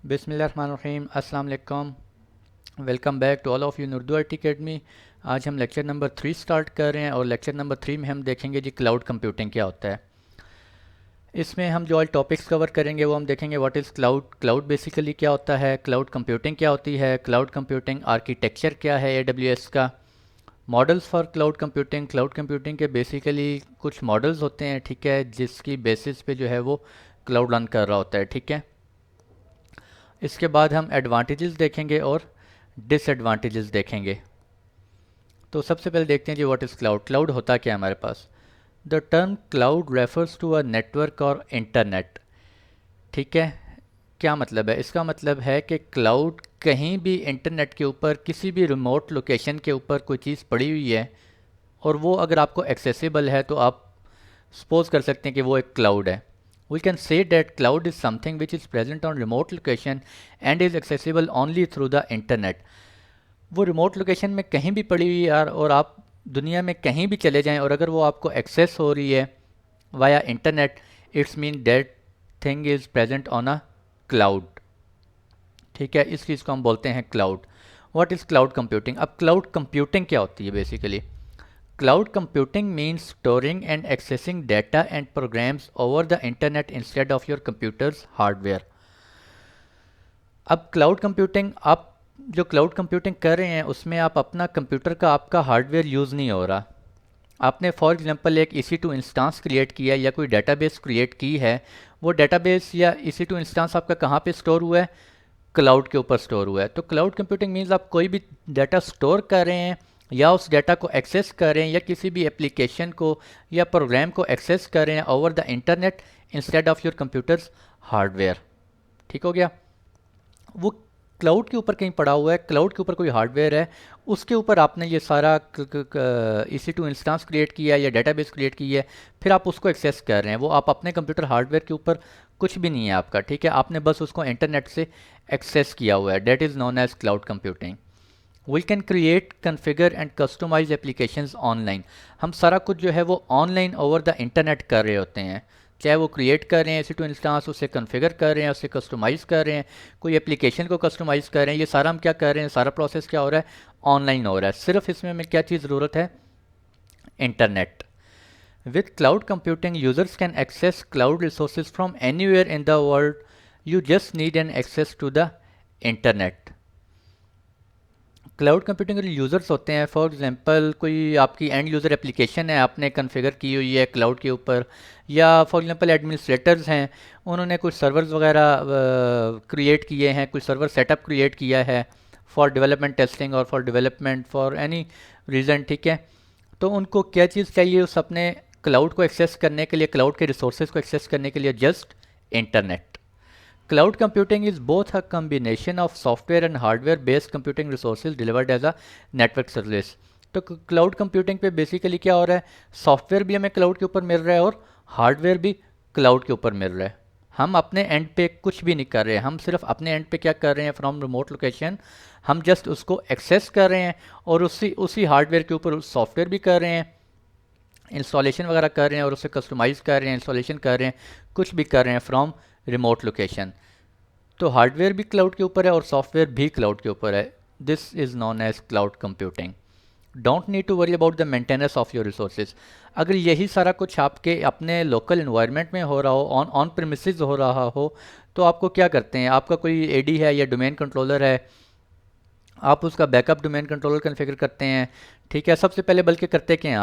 बिस्मिल्लाहिर्रहमानिर्रहीम। अस्सलाम वालेकुम। Welcome back to all of you in Urdu IT academy. आज हम लेक्चर नंबर 3 स्टार्ट कर रहे हैं और लेक्चर नंबर 3 में हम देखेंगे जी क्लाउड कंप्यूटिंग क्या होता है। इसमें हम जो ऑल टॉपिक्स कवर करेंगे वो हम देखेंगे what is cloud, cloud basically क्या होता है, क्लाउड कंप्यूटिंग क्या होती है, क्लाउड कंप्यूटिंग आर्किटेक्चर क्या है AWS का, models for cloud computing. Cloud computing के बेसिकली कुछ मॉडल्स होते हैं, ठीक है, जिसकी बेसिस पे जो है वो क्लाउड रन कर रहा होता है, ठीक है। इसके बाद हम एडवांटेजेस देखेंगे और डिसएडवांटेजेस देखेंगे। तो सबसे पहले देखते हैं जी व्हाट इज़ क्लाउड। क्लाउड होता क्या है हमारे पास। The term cloud refers to a network और इंटरनेट, ठीक है। क्या मतलब है इसका? मतलब है कि क्लाउड कहीं भी इंटरनेट के ऊपर किसी भी रिमोट लोकेशन के ऊपर कोई चीज़ पड़ी हुई है और वो अगर आपको एक्सेसिबल है तो आप सपोज कर सकते हैं कि वो एक क्लाउड है। We can say that cloud is something which is present on remote location and is accessible only through the internet। वो रिमोट लोकेशन में कहीं भी पड़ी हुई है यार, और आप दुनिया में कहीं भी चले जाएं और अगर वो आपको एक्सेस हो रही है via internet, it's mean that thing is present on a cloud, ठीक है। इस चीज़ को हम बोलते हैं cloud. What is cloud computing? अब क्लाउड कंप्यूटिंग क्या होती है basically? Cloud computing means storing and accessing data and programs over the internet instead of your computer's hardware। अब क्लाउड कंप्यूटिंग, आप जो क्लाउड कंप्यूटिंग कर रहे हैं उसमें आप अपना कंप्यूटर का आपका हार्डवेयर यूज़ नहीं हो रहा। आपने फॉर एग्जांपल एक EC2 इंस्टेंस क्रिएट किया है या कोई डेटाबेस क्रिएट की है, वो डेटाबेस या EC2 इंस्टेंस आपका कहाँ पे स्टोर हुआ है? क्लाउड के ऊपर स्टोर हुआ है। तो क्लाउड कंप्यूटिंग मीन्स आप कोई भी डाटा स्टोर कर रहे हैं या उस डाटा को एक्सेस कर रहे हैं या किसी भी एप्लीकेशन को या प्रोग्राम को एक्सेस कर रहे हैं over the internet instead of your computers hardware, ठीक हो गया। वो क्लाउड के ऊपर कहीं पड़ा हुआ है, क्लाउड के ऊपर कोई हार्डवेयर है, उसके ऊपर आपने ये सारा EC2 इंस्टेंस क्रिएट किया है या डेटाबेस क्रिएट की है, फिर आप उसको एक्सेस कर रहे हैं। वो आप अपने कंप्यूटर हार्डवेयर के ऊपर कुछ भी नहीं है आपका, ठीक है। आपने बस उसको इंटरनेट से एक्सेस किया हुआ है। That is known as cloud computing. We can create, configure and customize applications online. हम सारा कुछ जो है वो ऑनलाइन ओवर द इंटरनेट कर रहे होते हैं। चाहे वो क्रिएट कर रहे हैं EC2 इंस्टेंस, उसे कन्फिगर कर रहे हैं, उसे कस्टमाइज़ कर रहे हैं, कोई एप्लीकेशन को कस्टमाइज़ कर रहे हैं, ये सारा हम क्या कर रहे हैं? सारा प्रोसेस क्या हो रहा है? ऑनलाइन हो रहा है। सिर्फ इसमें हमें क्या चीज़ ज़रूरत है? Internet. With cloud computing, users can access cloud resources from anywhere in the world. You just need an access to the internet। Cloud computing के यूज़र्स होते हैं, फॉर एग्जांपल कोई आपकी एंड यूज़र एप्लीकेशन है आपने कॉन्फ़िगर की हुई है क्लाउड के ऊपर, या फॉर एग्जांपल एडमिनिस्ट्रेटर्स हैं, उन्होंने कुछ सर्वर्स वगैरह क्रिएट किए हैं, कुछ सर्वर सेटअप क्रिएट किया है फॉर डेवलपमेंट टेस्टिंग और for development for any reason, ठीक है। तो उनको क्या चीज़ चाहिए उस अपने क्लाउड को एक्सेस करने के लिए, क्लाउड के रिसोर्सेज को एक्सेस करने के लिए? Just internet. Cloud computing is both a combination of software and hardware based computing resources delivered as a network service. तो क्लाउड कंप्यूटिंग पे बेसिकली क्या हो रहा है? सॉफ्टवेयर भी हमें क्लाउड के ऊपर मिल रहा है और हार्डवेयर भी क्लाउड के ऊपर मिल रहा है। हम अपने एंड पे कुछ भी नहीं कर रहे हैं, हम सिर्फ अपने एंड पे क्या कर रहे हैं? फ्रॉम रिमोट लोकेशन हम जस्ट उसको एक्सेस कर रहे हैं और उसी हार्डवेयर के ऊपर सॉफ्टवेयर भी कर रहे हैं, इंस्टॉलेशन वगैरह कर रहे हैं और उसे कस्टमाइज़ कर रहे हैं, इंस्टॉलेशन कर रहे हैं, कुछ भी कर रहे हैं फ्रॉम रिमोट लोकेशन। तो हार्डवेयर भी क्लाउड के ऊपर है और सॉफ्टवेयर भी क्लाउड के ऊपर है। This is known as cloud computing. Don't need to worry about the maintenance of your resources. अगर यही सारा कुछ आपके अपने लोकल इन्वायरमेंट में हो रहा हो, ऑन प्रीमिसेस हो रहा हो, तो आपको क्या करते हैं? आपका कोई AD है या डोमेन कंट्रोलर है, आप उसका बैकअप डोमेन कंट्रोलर कन्फिगर करते हैं, ठीक है। सबसे पहले बल्कि करते क्या हैं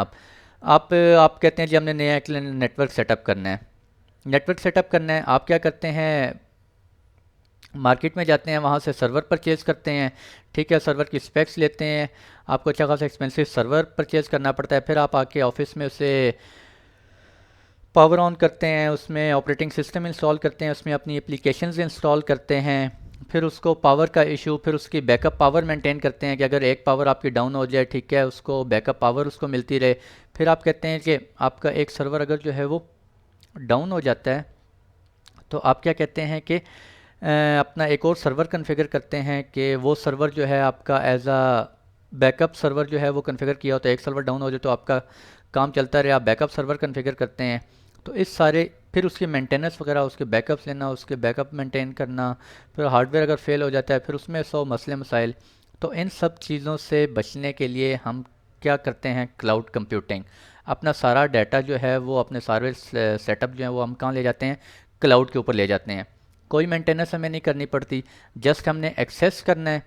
आप कहते हैं जी हमने नया एक नेटवर्क सेटअप करना है। नेटवर्क सेटअप करना है, आप क्या करते हैं? मार्केट में जाते हैं, वहाँ से सर्वर परचेज करते हैं, ठीक है। सर्वर की स्पेक्स लेते हैं, आपको अच्छा खासा एक्सपेंसिव सर्वर परचेज करना पड़ता है। फिर आप आके ऑफिस में उसे पावर ऑन करते हैं, उसमें ऑपरेटिंग सिस्टम इंस्टॉल करते हैं, उसमें अपनी एप्लीकेशंस इंस्टॉल करते हैं। फिर उसको पावर का इशू, फिर उसकी बैकअप पावर मेंटेन करते हैं कि अगर एक पावर आपकी डाउन हो जाए, ठीक है, उसको बैकअप पावर उसको मिलती रहे। फिर आप कहते हैं कि आपका एक सर्वर अगर जो है वो डाउन हो जाता है तो आप क्या कहते हैं कि अपना एक और सर्वर कन्फिगर करते हैं कि वो सर्वर जो है आपका एज अ बैकअप सर्वर जो है वो कन्फिगर किया होता है। एक सर्वर डाउन हो जाए तो आपका काम चलता रहे, आप बैकअप सर्वर कन्फिगर करते हैं। तो इस सारे फिर उसकी मेंटेनेंस वगैरह, उसके बैकअप्स लेना, उसके बैकअप मेंटेन करना, फिर हार्डवेयर अगर फेल हो जाता है फिर उसमें 100 मसले मसाइल। तो इन सब चीज़ों से बचने के लिए हम क्या करते हैं, क्लाउड कंप्यूटिंग। अपना सारा डाटा जो है वो, अपने सारे सेटअप जो है वो हम कहाँ ले जाते हैं, क्लाउड के ऊपर ले जाते हैं। कोई मेंटेनेंस हमें नहीं करनी पड़ती, जस्ट हमने एक्सेस करना है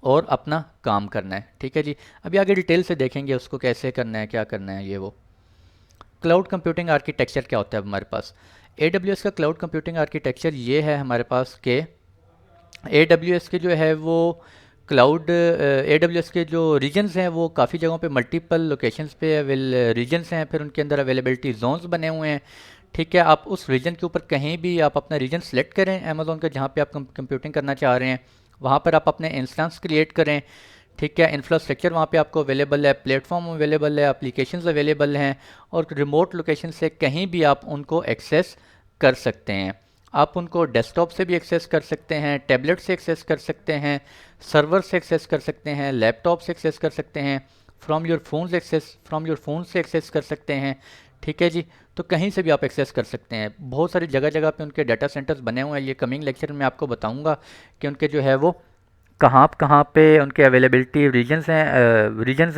और अपना काम करना है। ठीक है जी। अभी आगे डिटेल से देखेंगे उसको कैसे करना है, क्या करना है ये वो। क्लाउड कंप्यूटिंग आर्किटेक्चर क्या होता है हमारे पास। AWS का क्लाउड कंप्यूटिंग आर्किटेक्चर ये है हमारे पास के AWS के जो है वो क्लाउड, AWS के जो रीजन्स हैं वो काफ़ी जगहों पे, मल्टीपल लोकेशंस पे रीजन्स हैं, फिर उनके अंदर अवेलेबिलिटी जोन्स बने हुए हैं। ठीक है, आप उस रीजन के ऊपर कहीं भी आप अपना रीजन सेलेक्ट करें अमेज़ोन का, जहाँ पे आप कंप्यूटिंग करना चाह रहे हैं वहाँ पर आप अपने इंस्टेंस क्रिएट करें। ठीक है, इंफ्रास्ट्रक्चर वहाँ पे आपको अवेलेबल है, प्लेटफॉर्म अवेलेबल है, एप्लीकेशंस अवेलेबल हैं, और रिमोट लोकेशन से कहीं भी आप उनको एक्सेस कर सकते हैं। आप उनको डेस्कटॉप से भी एक्सेस कर सकते हैं, टैबलेट से एक्सेस कर सकते हैं, सर्वर से एक्सेस कर सकते हैं, लैपटॉप से एक्सेस कर सकते हैं, फ्रॉम योर फोन से एक्सेस कर सकते हैं। ठीक है जी। तो कहीं से भी आप एक्सेस कर सकते हैं। बहुत सारी जगह जगह पे उनके डाटा सेंटर्स बने हुए हैं। ये कमिंग लेक्चर में आपको बताऊंगा कि उनके जो है वो कहाँ कहाँ पे उनके अवेलेबिलिटी रीजन्स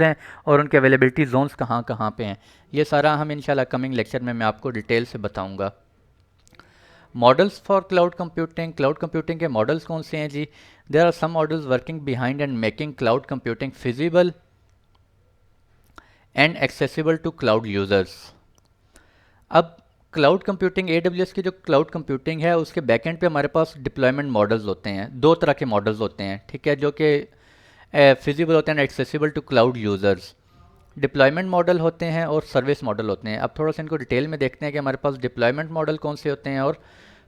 हैं और उनके अवेलेबिलिटी जोन्स कहाँ कहाँ पे हैं। ये सारा हम इंशाल्लाह कमिंग लेक्चर में मैं आपको डिटेल से बताऊंगा। मॉडल्स फॉर क्लाउड कंप्यूटिंग के मॉडल्स कौन से हैं जी। There are some models working behind and making cloud computing feasible and accessible to cloud users. अब क्लाउड कंप्यूटिंग, AWS की जो क्लाउड कंप्यूटिंग है उसके बैकएंड पे हमारे पास डिप्लॉयमेंट मॉडल्स होते हैं। दो तरह के मॉडल्स होते हैं, ठीक है, जो कि फिजिबल होते हैं, accessible to cloud users. Deployment model होते हैं और सर्विस मॉडल होते हैं। अब थोड़ा सा इनको डिटेल में देखते हैं कि हमारे पास डिप्लॉयमेंट मॉडल कौन से होते हैं और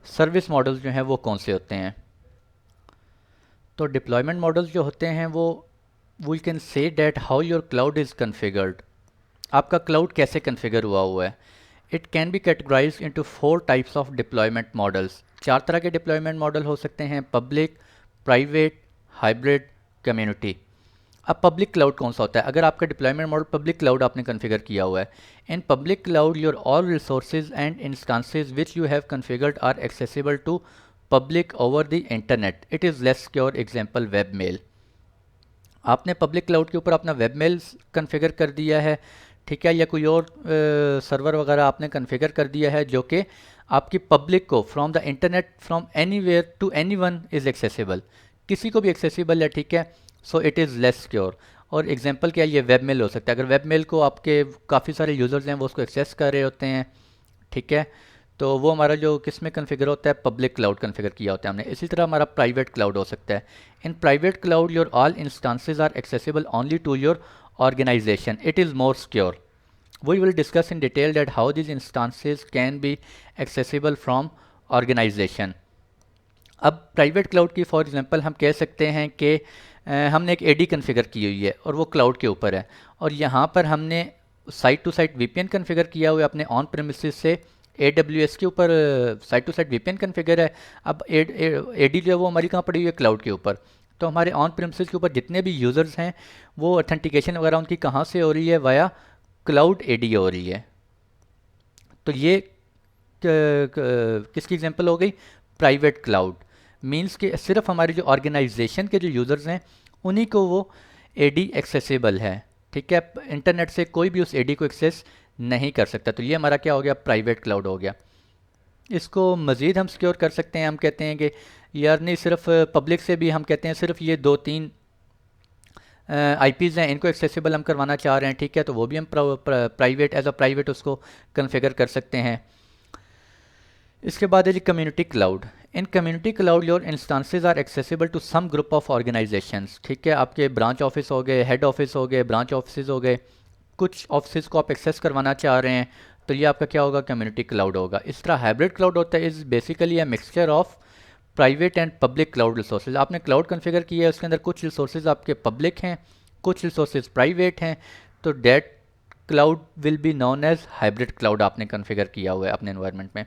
सर्विस मॉडल्स जो हैं वो कौन से होते हैं। तो डिप्लॉयमेंट मॉडल्स जो होते हैं वो we can say that how your cloud is configured. आपका क्लाउड कैसे कन्फिगर हुआ है। It can be categorize into 4 types of deployment models. 4 तरह के डिप्लॉयमेंट मॉडल हो सकते हैं, पब्लिक, प्राइवेट, हाइब्रिड, कम्युनिटी। अब पब्लिक क्लाउड कौन सा होता है। अगर आपका डिप्लॉयमेंट मॉडल पब्लिक क्लाउड आपने कॉन्फ़िगर किया हुआ है, in public cloud your all resources and instances which you have configured are accessible to public over the internet. It is less secure. Example web mail. आपने public cloud के ऊपर अपना web mail configure कर दिया है, ठीक है, या कोई और सर्वर वगैरह आपने कॉन्फ़िगर कर दिया है जो कि आपकी पब्लिक को from the internet, from anywhere to anyone is accessible, किसी को भी एक्सेसिबल है। ठीक है, so it is less secure. और एग्जांपल क्या है, ये वेब मेल हो सकता है। अगर वेब मेल को आपके काफ़ी सारे यूज़र्स हैं वो उसको एक्सेस कर रहे होते हैं, ठीक है, तो वो हमारा जो किस में कन्फिगर होता है, पब्लिक क्लाउड कन्फिगर किया होता है हमने। इसी तरह हमारा प्राइवेट क्लाउड हो सकता है। In private cloud your all instances are accessible only to your organization. It is more secure. We will discuss in detail that how these instances can be accessible from organization. अब private cloud की for example हम कह सकते हैं कि हमने एक AD configure की हुई है और वो क्लाउड के ऊपर है, और यहाँ पर हमने site to site VPN configure किया हुआ है अपने ऑन प्रेमिसेस से। AWS के ऊपर site to site VPN configure है। अब AD जो है वो हमारी कहाँ पड़ी हुई है, क्लाउड के ऊपर। तो हमारे ऑन प्रेमिसेस के ऊपर जितने भी यूज़र्स हैं वो ऑथेंटिकेशन वगैरह उनकी कहाँ से हो रही है, वाया क्लाउड AD हो रही है। तो ये किसकी एग्जांपल हो गई, प्राइवेट क्लाउड। मींस कि सिर्फ हमारी जो ऑर्गेनाइजेशन के जो यूज़र्स हैं उन्हीं को वो AD एक्सेसिबल है। ठीक है, इंटरनेट से कोई भी उस AD को एक्सेस नहीं कर सकता। तो ये हमारा क्या हो गया, प्राइवेट क्लाउड हो गया। इसको मज़ीद हम सिक्योर कर सकते हैं। हम कहते हैं कि यार नहीं, सिर्फ पब्लिक से भी हम कहते हैं सिर्फ ये 2-3 IPs हैं, इनको एक्सेसिबल हम करवाना चाह रहे हैं, ठीक है, तो वो भी हम प्राइवेट एज अ प्राइवेट उसको कन्फिगर कर सकते हैं। इसके बाद है जी community cloud. In community cloud your instances are accessible to some group of organisations. ठीक है, आपके ब्रांच ऑफिस हो गए, हेड ऑफिस हो गए, ब्रांच ऑफिस हो गए, कुछ ऑफिस को आप एक्सेस करवाना चाह रहे हैं, तो ये आपका क्या होगा, कम्युनिटी क्लाउड होगा। इस तरह हाइब्रिड क्लाउड होता है, is basically a mixture of private and public cloud resources. आपने क्लाउड कॉन्फ़िगर किया है, उसके अंदर कुछ रिसोर्सेज आपके पब्लिक हैं, कुछ रिसोर्सेज प्राइवेट हैं, तो that cloud will be known as hybrid cloud आपने कॉन्फ़िगर किया हुआ है अपने एनवायरनमेंट में।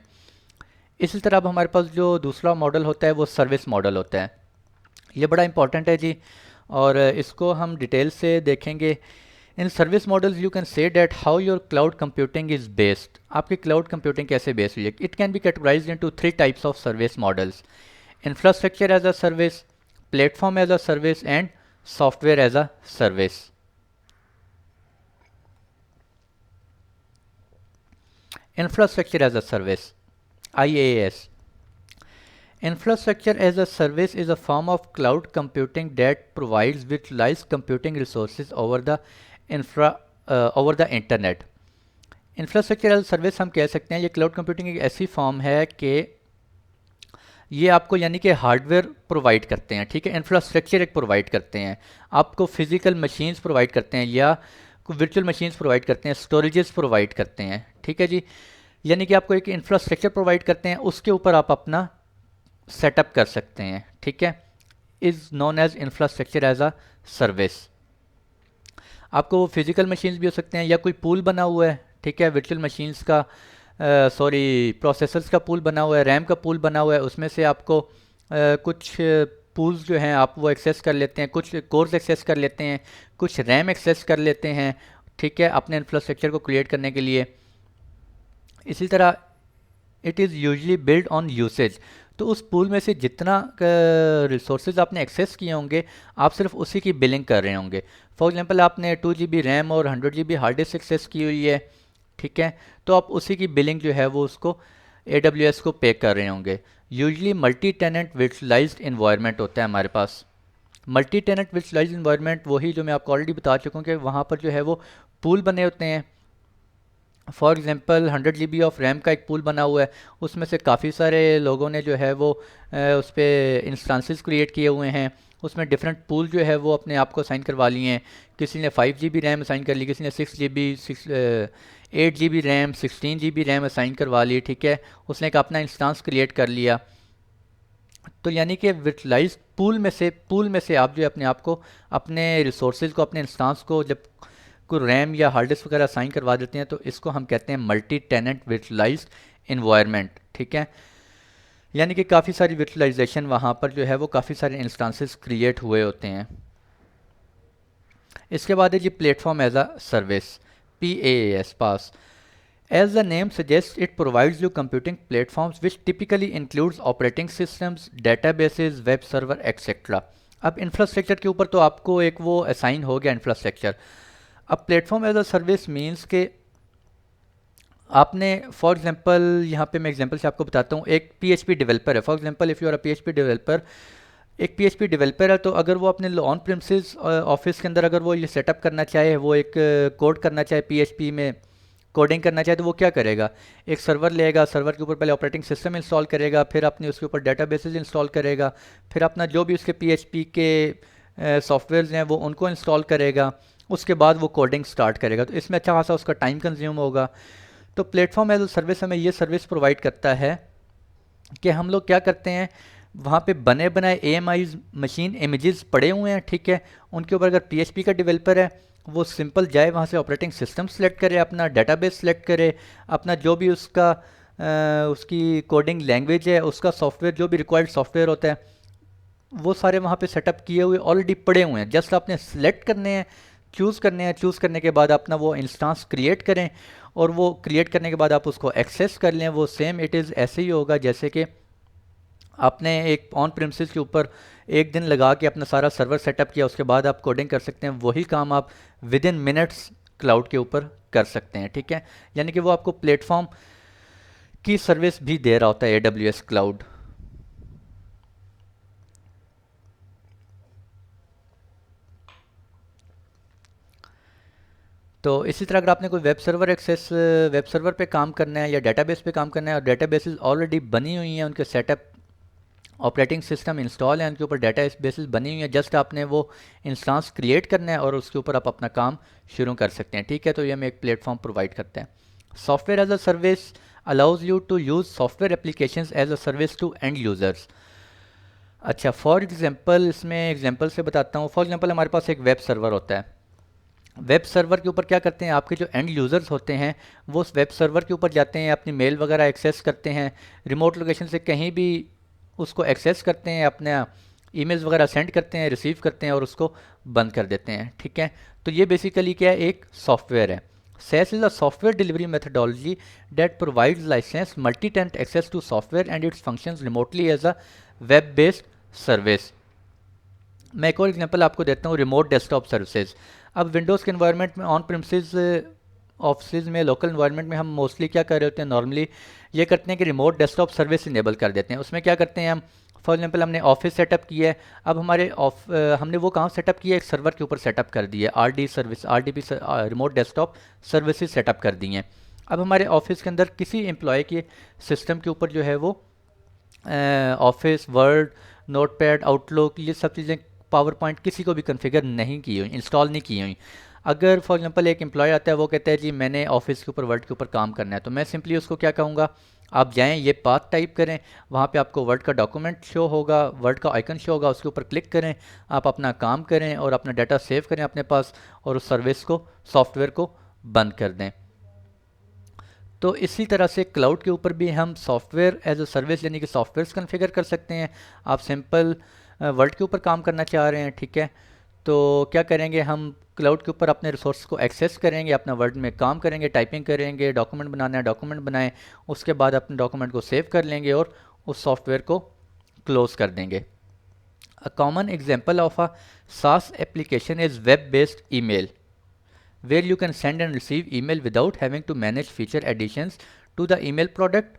इसी तरह अब हमारे पास जो दूसरा मॉडल होता है वो सर्विस मॉडल होता है। ये बड़ा इंपॉर्टेंट है जी, और इसको हम डिटेल से देखेंगे in service models you can say that how your cloud computing is based, आपकी क्लाउड कंप्यूटिंग कैसे बेस्ड हुई है। It can be categorized into three types of service models: infrastructure as a service, platform as a service and software as a service. Infrastructure as a service, IaaS. Infrastructure as a service is a form of cloud computing that provides virtualized computing resources over the internet. Infrastructure as service हम कह सकते हैं ये cloud computing एक ऐसी form है कि ये आपको यानी कि हार्डवेयर प्रोवाइड करते हैं, ठीक है, इंफ्रास्ट्रक्चर एक प्रोवाइड करते हैं, आपको फिजिकल मशीन्स प्रोवाइड करते हैं या वर्चुअल मशीन्स प्रोवाइड करते हैं, स्टोरेजेस प्रोवाइड करते हैं, ठीक है जी। यानी कि आपको एक इंफ्रास्ट्रक्चर प्रोवाइड करते हैं, उसके ऊपर आप अपना सेटअप कर सकते हैं, ठीक है, is known as infrastructure as a service. आपको वो फिजिकल मशीन्स भी हो सकते हैं या कोई पूल बना हुआ है, ठीक है, वर्चुअल मशीन्स का प्रोसेसर्स का पूल बना हुआ है, रैम का पूल बना हुआ है, उसमें से आपको कुछ पूल्स जो हैं आप वो एक्सेस कर लेते हैं, कुछ कोर्स एक्सेस कर लेते हैं, कुछ रैम एक्सेस कर लेते हैं, ठीक है, अपने इंफ्रास्ट्रक्चर को क्रिएट करने के लिए। इसी तरह it is usually build on usage, तो उस पूल में से जितना रिसोर्सेज आपने एक्सेस किए होंगे आप सिर्फ उसी की बिलिंग कर रहे होंगे। फॉर एग्जांपल आपने 2 GB रैम और 100 GB हार्ड डिस्क एक्सेस की हुई है, ठीक है, तो आप उसी की बिलिंग जो है वो उसको AWS को पे कर रहे होंगे। Usually multi tenant virtualized environment होता है हमारे पास। मल्टी टेनेंट वर्चुअलाइज्ड इन्वायरमेंट वही जो मैं आपको ऑलरेडी बता चुका हूँ कि वहाँ पर जो है वो पूल बने होते हैं। For example 100 GB of RAM का एक पूल बना हुआ है, उसमें से काफ़ी सारे लोगों ने जो है वो उस पर इंस्टांसेस क्रिएट किए हुए हैं, उसमें डिफरेंट पूल जो है वो अपने आप को असाइन करवा लिए हैं। किसी ने 5 GB रैम असाइन कर ली, किसी ने 8 GB RAM, 16 GB RAM assign करवा ली, ठीक है, उसने एक अपना इंस्टांस क्रिएट कर लिया। तो यानी कि वर्चुअलाइज्ड पूल में से आप जो है अपने आप को, अपने रिसोर्सेज को, अपने इंस्टांस को जब को रैम या हार्ड डिस्क वगैरह असाइन करवा देते हैं तो इसको हम कहते हैं मल्टी टेनेंट वर्चुअलाइज्ड इन्वायरमेंट, ठीक है। यानी कि काफ़ी सारी वर्चुअलाइजेशन वहाँ पर जो है वो काफ़ी सारे इंस्टांसेस क्रिएट हुए होते हैं। इसके बाद है जी platform as a service, PaaS, PaaS. As the name suggests, it provides you computing platforms which typically includes operating systems, databases, web server, etc. अब इंफ्रास्ट्रक्चर के ऊपर तो आपको एक वो असाइन हो गया इंफ्रास्ट्रक्चर। अब platform as a service means के आपने फॉर एग्जांपल यहाँ पे मैं एग्जांपल से आपको बताता हूँ, एक PHP डेवलपर है। For example if you are a PHP developer, एक PHP डेवलपर है, तो अगर वो अपने ऑन प्रीमिसेस ऑफिस के अंदर अगर वो ये सेटअप करना चाहे, वो एक कोड करना चाहे, PHP में कोडिंग करना चाहे, तो वो क्या करेगा, एक सर्वर लेगा, सर्वर के ऊपर पहले ऑपरेटिंग सिस्टम इंस्टॉल करेगा, फिर अपने उसके ऊपर डेटाबेसेस इंस्टॉल करेगा, फिर अपना जो भी उसके PHP के सॉफ्टवेयर्स हैं वो उनको इंस्टॉल करेगा, उसके बाद वो कोडिंग स्टार्ट करेगा। तो इसमें अच्छा खासा उसका टाइम कंज्यूम होगा। तो प्लेटफॉर्म एज अ सर्विस हमें ये सर्विस प्रोवाइड करता है कि हम लोग क्या करते हैं, वहाँ पे बने बनाए AMI मशीन इमेजेस पड़े हुए हैं, ठीक है, उनके ऊपर अगर PHP का डेवलपर है वो सिंपल जाए वहाँ से ऑपरेटिंग सिस्टम सेलेक्ट करे, अपना डेटाबेस सेलेक्ट करे, अपना जो भी उसका उसकी कोडिंग लैंग्वेज है, उसका सॉफ्टवेयर जो भी रिक्वायर्ड सॉफ्टवेयर होता है वो सारे वहाँ पे सेटअप किए हुए ऑलरेडी पड़े हुए हैं। जस्ट आपने सेलेक्ट करने हैं, चूज़ करने हैं, चूज़ करने के बाद अपना वो इंस्टांस क्रिएट करें और वो क्रिएट करने के बाद आप उसको एक्सेस कर लें। वो सेम इट इज़ ऐसे ही होगा जैसे कि आपने एक ऑन प्रीमिसेस के ऊपर एक दिन लगा के अपना सारा सर्वर सेटअप किया, उसके बाद आप कोडिंग कर सकते हैं। वही काम आप विद इन मिनट्स क्लाउड के ऊपर कर सकते हैं, ठीक है। यानी कि वो आपको प्लेटफॉर्म की सर्विस भी दे रहा होता है AWS क्लाउड। तो इसी तरह अगर आपने कोई वेब सर्वर पे काम करना है या डेटाबेस पे काम करना है और डेटाबेसेस ऑलरेडी बनी हुई हैं, उनके सेटअप ऑपरेटिंग सिस्टम इंस्टॉल है, उनके ऊपर डेटा बेसिस बनी हुई है, जस्ट आपने वो इंस्टांस क्रिएट करना है और उसके ऊपर आप अपना काम शुरू कर सकते हैं, ठीक है। तो ये हमें एक प्लेटफॉर्म प्रोवाइड करते हैं। Software as a service allows you to use software applications as a service to end users. अच्छा, फॉर एग्जांपल इसमें एग्जांपल से बताता हूँ। फॉर एग्जांपल हमारे पास एक वेब सर्वर होता है। वेब सर्वर के ऊपर क्या करते हैं, आपके जो एंड यूज़र्स होते हैं वो उस वेब सर्वर के ऊपर जाते हैं, अपनी मेल वगैरह एक्सेस करते हैं, रिमोट लोकेशन से कहीं भी उसको एक्सेस करते हैं, अपना ईमेल्स वगैरह सेंड करते हैं, रिसीव करते हैं और उसको बंद कर देते हैं। ठीक है, तो ये बेसिकली क्या है, एक सॉफ्टवेयर है। SaaS is a software delivery methodology that provides licensed multi-tenant access to software and it functions remotely as a web-based service। मैं एक और एग्जांपल आपको देता हूँ, रिमोट डेस्कटॉप सर्विसेज। अब विंडोज़ के इन्वायरमेंट में, ऑन प्रीमिसेस ऑफिस में, लोकल इन्वायरमेंट में हम मोस्टली क्या कर रहे होते हैं, नॉर्मली ये करते हैं कि रिमोट डेस्कटॉप सर्विस इनेबल कर देते हैं। उसमें क्या करते हैं हम, फॉर एग्जांपल हमने ऑफिस सेटअप किया है, अब हमने वो कहाँ सेटअप किया है, एक सर्वर के ऊपर सेटअप कर दिया है, RD service, RDP remote desktop services setup कर दी हैं। अब हमारे ऑफिस के अंदर किसी एम्प्लॉय के सिस्टम के ऊपर जो है वो ऑफिस, वर्ड, नोटपैड, आउटलुक, ये सब चीज़ें, पावर पॉइंट किसी को भी कॉन्फ़िगर नहीं की हुई, इंस्टॉल नहीं की हुई। अगर फॉर एग्जांपल एक एम्प्लॉय आता है, वो कहता है जी मैंने ऑफिस के ऊपर, वर्ड के ऊपर काम करना है, तो मैं सिंपली उसको क्या कहूँगा, आप जाएं, ये पाथ टाइप करें, वहाँ पे आपको वर्ड का डॉक्यूमेंट शो होगा, वर्ड का आइकन शो होगा, उसके ऊपर क्लिक करें, आप अपना काम करें और अपना डाटा सेव करें अपने पास, और उस सर्विस को, सॉफ्टवेयर को बंद कर दें। तो इसी तरह से क्लाउड के ऊपर भी हम सॉफ्टवेयर एज अ सर्विस यानी कि सॉफ्टवेयर्स कॉन्फ़िगर कर सकते हैं। आप सिंपल वर्ड के ऊपर काम करना चाह रहे हैं, ठीक है, तो क्या करेंगे, हम क्लाउड के ऊपर अपने रिसोर्स को एक्सेस करेंगे, अपना वर्ड में काम करेंगे, टाइपिंग करेंगे, डॉक्यूमेंट बनाना है डॉक्यूमेंट बनाएं, उसके बाद अपने डॉक्यूमेंट को सेव कर लेंगे और उस सॉफ्टवेयर को क्लोज कर देंगे। A common example of a SaaS application is web based email, where you can send and receive email without having to manage feature additions to the email product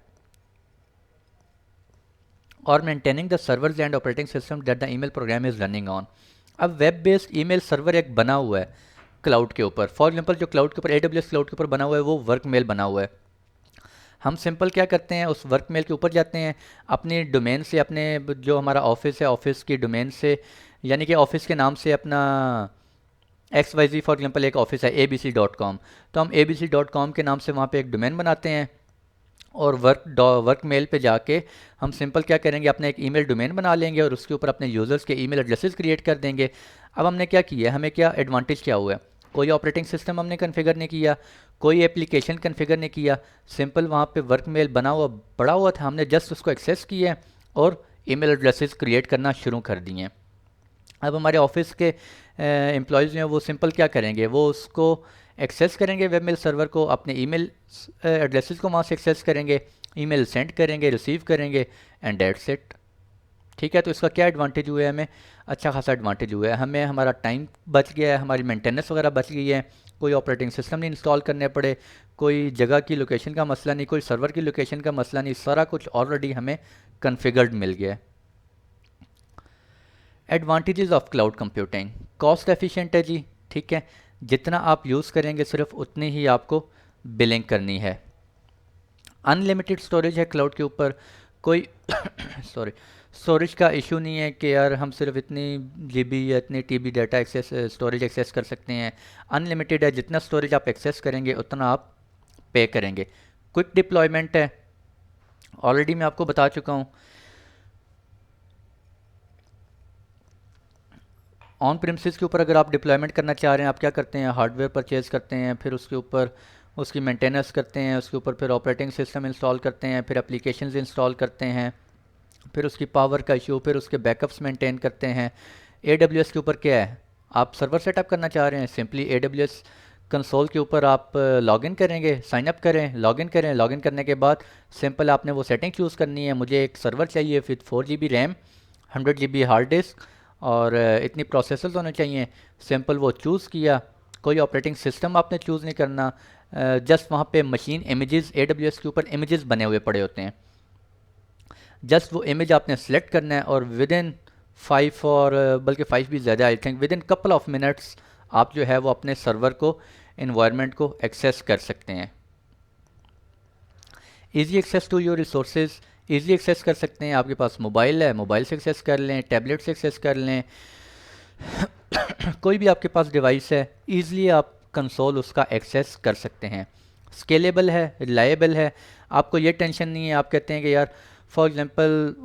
or maintaining the servers and operating system that the email program is running on। अब web based email server एक बना हुआ है cloud के ऊपर, for example जो cloud के ऊपर AWS क्लाउड के ऊपर बना हुआ है वो वर्क मेल बना हुआ है। हम सिंपल क्या करते हैं, उस वर्क मेल के ऊपर जाते हैं, अपनी डोमेन से, अपने जो हमारा ऑफिस है, ऑफिस की डोमेन से, यानी कि ऑफिस के नाम से अपना XYZ फॉर एग्जांपल एक ऑफिस है abc.com, तो हम abc.com के नाम से वहाँ पे एक डोमेन बनाते हैं और वर्क मेल पे जाके हम सिंपल क्या करेंगे, अपना एक ईमेल डोमेन बना लेंगे और उसके ऊपर अपने यूज़र्स के ईमेल एड्रेसेस क्रिएट कर देंगे। अब हमने क्या किया, हमें क्या एडवांटेज क्या हुआ है, कोई ऑपरेटिंग सिस्टम हमने कॉन्फ़िगर नहीं किया, कोई एप्लीकेशन कॉन्फ़िगर नहीं किया, सिंपल वहाँ पे वर्क मेल बना हुआ पड़ा हुआ था, हमने जस्ट उसको एक्सेस किया और ईमेल एड्रेसेस क्रिएट करना शुरू कर दिए हैं। अब हमारे ऑफिस के एम्प्लॉयज़ जो हैं वो सिंपल क्या करेंगे, वो उसको एक्सेस करेंगे, वेब मेल सर्वर को, अपने ईमेल एड्रेसेस को वहाँ से एक्सेस करेंगे, ईमेल सेंड करेंगे, रिसीव करेंगे एंड दैट्स इट। ठीक है, तो इसका क्या एडवांटेज हुआ है, हमें अच्छा खासा एडवांटेज हुआ है, हमें हमारा टाइम बच गया है, हमारी मेंटेनेंस वगैरह बच गई है, कोई ऑपरेटिंग सिस्टम नहीं इंस्टॉल करने पड़े, कोई जगह की लोकेशन का मसला नहीं, कोई सर्वर की लोकेशन का मसला नहीं, सारा कुछ ऑलरेडी हमें कन्फिगर्ड मिल गया है। Advantages of cloud computing, cost efficient है जी, ठीक है, जितना आप यूज़ करेंगे सिर्फ उतनी ही आपको बिलिंग करनी है। अनलिमिटेड स्टोरेज है क्लाउड के ऊपर, कोई सॉरी स्टोरेज का इशू नहीं है कि यार हम सिर्फ इतनी GB या इतनी TB data access, storage access कर सकते हैं। अनलिमिटेड है, जितना स्टोरेज आप एक्सेस करेंगे उतना आप पे करेंगे। क्विक डिप्लॉयमेंट है, ऑलरेडी मैं आपको बता चुका हूँ। ऑन प्रीमिसेस के ऊपर अगर आप डिप्लॉयमेंट करना चाह रहे हैं, आप क्या करते हैं, हार्डवेयर परचेज़ करते हैं, फिर उसके ऊपर उसकी मेंटेनेंस करते हैं, उसके ऊपर फिर ऑपरेटिंग सिस्टम इंस्टॉल करते हैं, फिर एप्लीकेशंस इंस्टॉल करते हैं, फिर उसकी पावर का इशू, फिर उसके बैकअप्स मेंटेन करते हैं। AWS के ऊपर क्या है, आप सर्वर सेटअप करना चाह रहे हैं, सिंपली AWS कंसोल के ऊपर आप लॉगिन करेंगे, साइन अप करें, लॉगिन करें, लॉगिन करने के बाद सिंपल आपने वो सेटिंग चूज़ करनी है, मुझे एक सर्वर चाहिए फिर 4 GB RAM, 100 GB hard disk और इतनी प्रोसेसर्स होने चाहिए। सिंपल वो चूज़ किया, कोई ऑपरेटिंग सिस्टम आपने चूज़ नहीं करना, जस्ट वहाँ पे मशीन इमेजेस, AWS के ऊपर इमेजेस बने हुए पड़े होते हैं, जस्ट वो इमेज आपने सेलेक्ट करना है और विद इन 5 और बल्कि 5 भी ज़्यादा, I think with in couple of minutes आप जो है वो अपने सर्वर को, इन्वायरमेंट को एक्सेस कर सकते हैं। Easy access to your resources, easy access कर सकते हैं, आपके पास मोबाइल है, मोबाइल से एक्सेस कर लें, टैबलेट से एक्सेस कर लें, कोई भी आपके पास डिवाइस है, ईज़िली आप कंसोल उसका एक्सेस कर सकते हैं। स्केलेबल है, रिलायबल है, आपको ये टेंशन नहीं है, आप कहते हैं कि यार फॉर एग्जांपल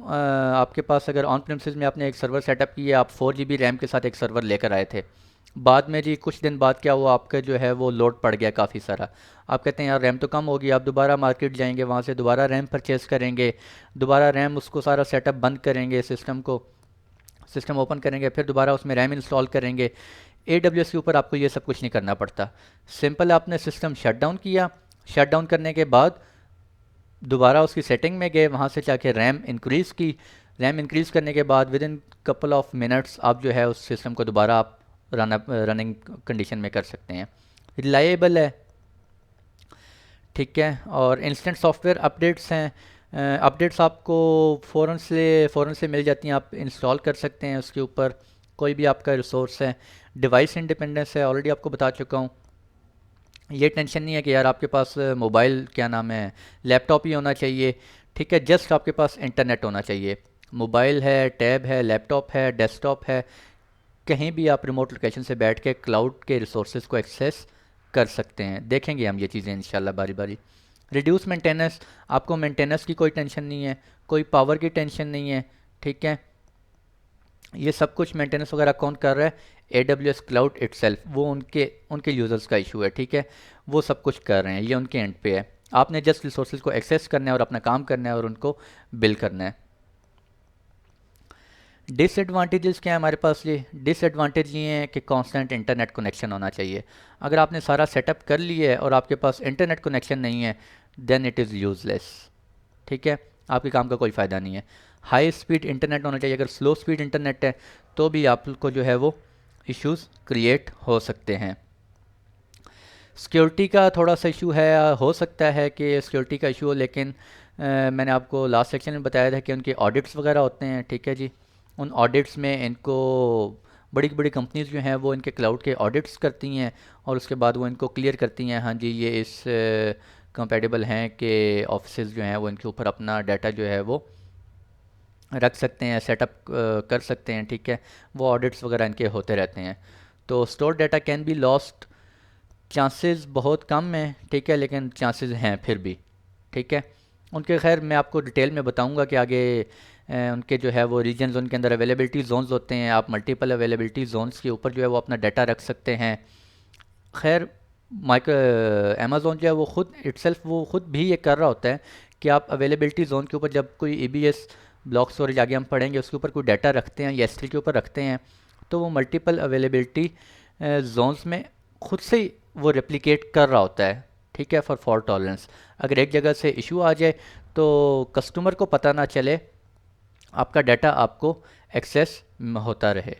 आपके पास अगर ऑन प्रीमिसेस में आपने एक सर्वर सेटअप किया, आप 4 GB रैम के साथ एक सर्वर लेकर आए थे, बाद में जी कुछ दिन बाद क्या हुआ, आपका जो है वो लोड पड़ गया काफ़ी सारा, आप कहते हैं यार रैम तो कम होगी, आप दोबारा मार्केट जाएंगे, वहाँ से दोबारा रैम परचेज़ करेंगे, दोबारा रैम उसको सारा सेटअप बंद करेंगे सिस्टम को, सिस्टम ओपन करेंगे, फिर दोबारा उसमें रैम इंस्टॉल करेंगे। AWS के ऊपर आपको ये सब कुछ नहीं करना पड़ता। सिंपल आपने सिस्टम शट डाउन किया, शट डाउन करने के बाद दोबारा उसकी सेटिंग में गए, वहाँ से जाके रैम इंक्रीज़ की। रैम इंक्रीज़ करने के बाद with in couple of minutes आप जो है उस सिस्टम को दोबारा आप रनिंग कंडीशन में कर सकते हैं। रिलायबल है, ठीक है। और इंस्टेंट सॉफ्टवेयर अपडेट्स हैं, अपडेट्स आपको फ़ौरन से मिल जाती हैं, आप इंस्टॉल कर सकते हैं उसके ऊपर कोई भी आपका रिसोर्स है। डिवाइस इंडिपेंडेंस है, ऑलरेडी आपको बता चुका हूँ। ये टेंशन नहीं है कि यार आपके पास मोबाइल क्या नाम है लैपटॉप ही होना चाहिए, ठीक है। जस्ट आपके पास इंटरनेट होना चाहिए। मोबाइल है, टैब है, लैपटॉप है, डेस्कटॉप है, कहीं भी आप रिमोट लोकेशन से बैठ के क्लाउड के रिसोर्सेज को एक्सेस कर सकते हैं। देखेंगे हम ये चीज़ें इंशाल्लाह बारी बारी। रिड्यूस मेंटेनेंस, आपको मेंटेनेंस की कोई टेंशन नहीं है, कोई पावर की टेंशन नहीं है, ठीक है। ये सब कुछ मेंटेनेंस वगैरह कौन कर रहा है? AWS क्लाउड इटसेल्फ, वो उनके उनके यूज़र्स का इशू है, ठीक है। वो सब कुछ कर रहे हैं, ये उनके एंड पे है। आपने जस्ट रिसोर्सेज को एक्सेस करना है और अपना काम करना है और उनको बिल करना है। डिसएडवांटेजेस क्या है हमारे पास? ये डिसएडवांटेज ये हैं कि कांस्टेंट इंटरनेट कनेक्शन होना चाहिए। अगर आपने सारा सेटअप कर लिया है और आपके पास इंटरनेट कनेक्शन नहीं है, देन इट इज़ यूज़लेस, ठीक है। आपके काम का कोई फ़ायदा नहीं है। हाई स्पीड इंटरनेट होना चाहिए। अगर स्लो स्पीड इंटरनेट है तो भी आपको जो है वो इश्यूज़ क्रिएट हो सकते हैं। सिक्योरिटी का थोड़ा सा इशू है, हो सकता है कि सिक्योरिटी का इशू हो, लेकिन मैंने आपको लास्ट सेक्शन में बताया था कि उनके ऑडिट्स वगैरह होते हैं, ठीक है जी। उन ऑडिट्स में इनको बड़ी बड़ी कंपनीज जो हैं वो इनके क्लाउड के ऑडिट्स करती हैं और उसके बाद वो इनको क्लियर करती हैं, हाँ जी ये इस कंपेटेबल हैं कि ऑफिसेज जो हैं वो इनके ऊपर अपना डाटा जो है वो रख सकते हैं, सेटअप कर सकते हैं, ठीक है। वो ऑडिट्स वगैरह इनके होते रहते हैं। तो store data can be lost, chances बहुत कम हैं, ठीक है, लेकिन चांसेस हैं फिर भी, ठीक है। उनके खैर मैं आपको डिटेल में बताऊंगा कि आगे उनके जो है वो रीजन्स, उनके अंदर अवेलेबिलिटी जोन्स होते हैं। आप मल्टीपल अवेलेबिलिटी जोन्स के ऊपर जो है वो अपना डाटा रख सकते हैं। खैर माइक्रो अमेज़ोन जो है वो ख़ुद इटसेल्फ वो ख़ुद भी ये कर रहा होता है कि आप अवेलेबिलिटी जोन के ऊपर जब कोई EBS ब्लॉक स्टोरेज आगे हम पढ़ेंगे उसके ऊपर कोई डाटा रखते हैं या S3 के ऊपर रखते हैं, तो वो मल्टीपल अवेलेबिलिटी जोन्स में खुद से ही वो रेप्लिकेट कर रहा होता है, ठीक है, फॉर फॉल्ट टॉलरेंस। अगर एक जगह से इशू आ जाए तो कस्टमर को पता ना चले, आपका डाटा आपको एक्सेस होता रहे,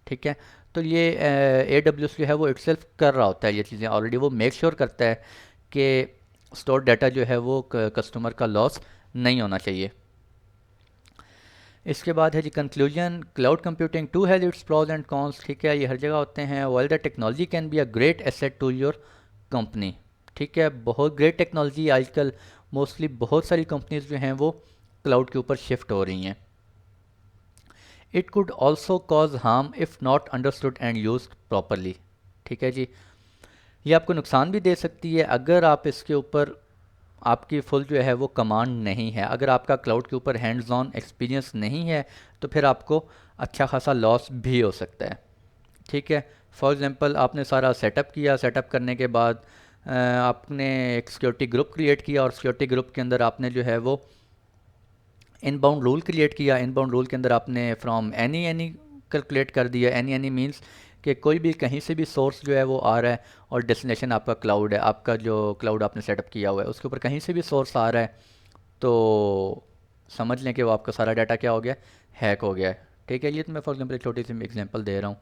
ठीक है। तो ये AWS जो है वो इटसेल्फ कर रहा होता है ये चीज़ें ऑलरेडी, वो मेक श्योर करता है कि स्टोर डाटा जो है वो कस्टमर का लॉस नहीं होना चाहिए। इसके बाद है जी conclusion, cloud computing too has its pros and cons, ठीक है, ये हर जगह होते हैं। While the technology can be a great asset to your company, ठीक है, बहुत ग्रेट टेक्नोलॉजी आजकल मोस्टली बहुत सारी कंपनीज जो हैं वो क्लाउड के ऊपर शिफ्ट हो रही हैं। It could also cause harm if not understood and use properly, ठीक है जी। ये आपको नुकसान भी दे सकती है अगर आप इसके ऊपर आपकी फुल जो है वो कमांड नहीं है। अगर आपका क्लाउड के ऊपर हैंड्स ऑन एक्सपीरियंस नहीं है तो फिर आपको अच्छा खासा लॉस भी हो सकता है, ठीक है। फॉर एग्ज़ाम्पल आपने सारा सेटअप किया, सेटअप करने के बाद आपने एक सिक्योरिटी ग्रुप क्रिएट किया और सिक्योरिटी ग्रुप के अंदर आपने जो है वो इनबाउंड रूल क्रिएट किया। इनबाउंड रूल के अंदर आपने फ्रॉम एनी कैलकुलेट कर दिया। एनी मीन्स कि कोई भी कहीं से भी सोर्स जो है वो आ रहा है और डेस्टिनेशन आपका क्लाउड है, आपका जो क्लाउड आपने सेटअप किया हुआ है उसके ऊपर कहीं से भी सोर्स आ रहा है तो समझ लें कि वो आपका सारा डाटा क्या हो गया, हैक हो गया है, ठीक है। ये तो मैं फॉर एग्जांपल एक छोटी सी एग्जांपल दे रहा हूँ।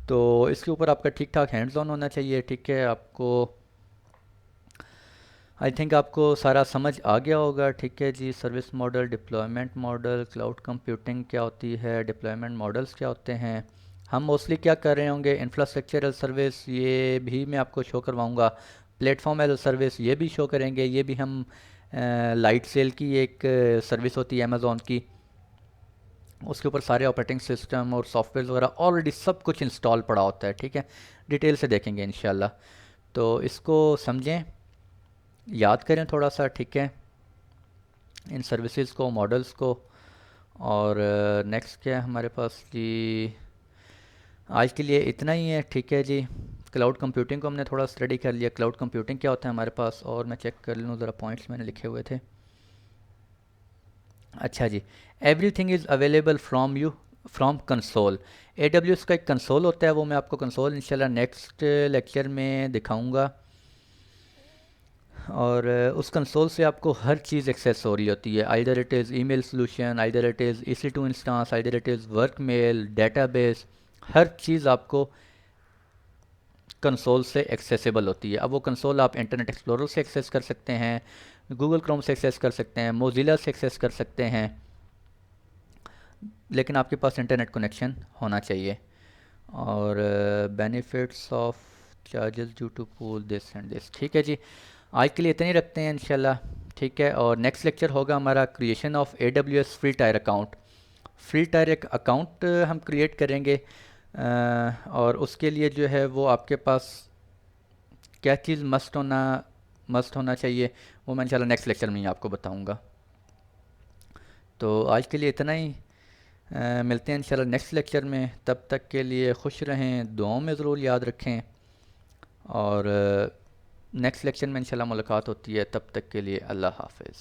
तो इसके ऊपर आपका ठीक ठाक हैंड्स ऑन होना चाहिए, ठीक है। आपको आई थिंक आपको सारा समझ आ गया होगा, ठीक है जी। Service model, deployment model, cloud computing क्या होती है, डिप्लॉयमेंट मॉडल्स क्या होते हैं। हम मोस्टली क्या कर रहे होंगे, इंफ्रास्ट्रक्चर एज सर्विस, ये भी मैं आपको शो करवाऊंगा। प्लेटफॉर्म एज सर्विस ये भी शो करेंगे। ये भी हम लाइट सेल की एक सर्विस होती है अमेज़ॉन की, उसके ऊपर सारे ऑपरेटिंग सिस्टम और सॉफ्टवेयर वगैरह ऑलरेडी सब कुछ इंस्टॉल पड़ा होता है, ठीक है। डिटेल से देखेंगे इंशाल्लाह। तो इसको समझें, याद करें थोड़ा सा, ठीक है, इन सर्विसेज को, मॉडल्स को। और नेक्स्ट क्या है हमारे पास जी, आज के लिए इतना ही है, ठीक है जी। क्लाउड कंप्यूटिंग को हमने थोड़ा स्टडी कर लिया, क्लाउड कंप्यूटिंग क्या होता है हमारे पास, और मैं चेक कर लूँ ज़रा पॉइंट्स मैंने लिखे हुए थे। अच्छा जी, everything is available from you from console. AWS का एक कंसोल होता है, वो मैं आपको कंसोल इंशाल्लाह नेक्स्ट लेक्चर में दिखाऊंगा। और उस कंसोल से आपको हर चीज़ एक्सेस हो रही होती है, either it is email solution, either it is EC2 instance, either it is work mail, database, हर चीज़ आपको कंसोल से एक्सेसिबल होती है। अब वो कंसोल आप इंटरनेट एक्सप्लोरर से एक्सेस कर सकते हैं, गूगल क्रोम से एक्सेस कर सकते हैं, मोजिला से एक्सेस कर सकते हैं, लेकिन आपके पास इंटरनेट कनेक्शन होना चाहिए। और benefits of charges due to pool this and this, ठीक है जी। आज के लिए इतने ही रखते हैं इंशाल्लाह, ठीक है। और नेक्स्ट लेक्चर होगा हमारा creation of AWS free tyre account. Free tyre एक अकाउंट हम क्रिएट करेंगे, और उसके लिए जो है वो आपके पास क्या चीज़ मस्ट होना चाहिए, वो मैं इंशाल्लाह नेक्स्ट लेक्चर में ही आपको बताऊंगा। तो आज के लिए इतना ही, मिलते हैं इंशाल्लाह नेक्स्ट लेक्चर में। तब तक के लिए खुश रहें, दुआओं में ज़रूर याद रखें, और नेक्स्ट लेक्चर में इंशाल्लाह मुलाकात होती है। तब तक के लिए अल्लाह हाफ़िज़।